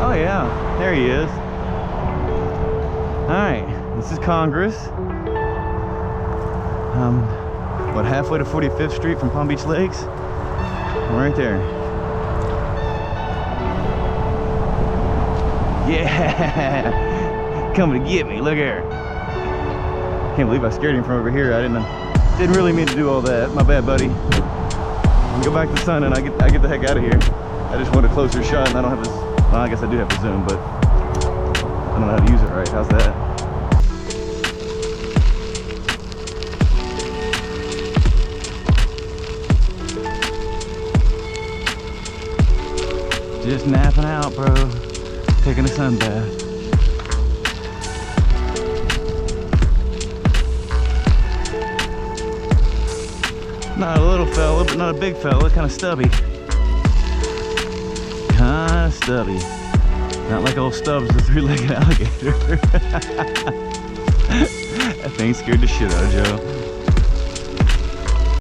Oh yeah, there he is. Alright, this is Congress. What, halfway to 45th Street from Palm Beach Lakes? I'm right there. Yeah! Coming to get me, look here. Can't believe I scared him from over here. I didn't really mean to do all that. My bad, buddy. Go back to the sun and I get the heck out of here. I just want a closer shot and I don't have this. Well, I guess I do have the zoom, but I don't know how to use it right. How's that? Just napping out, bro. Taking a sun bath. Not a little fella, but not a big fella. Kind of stubby. Kind of stubby. Not like old Stubbs, the three-legged alligator. That thing scared the shit out of Joe.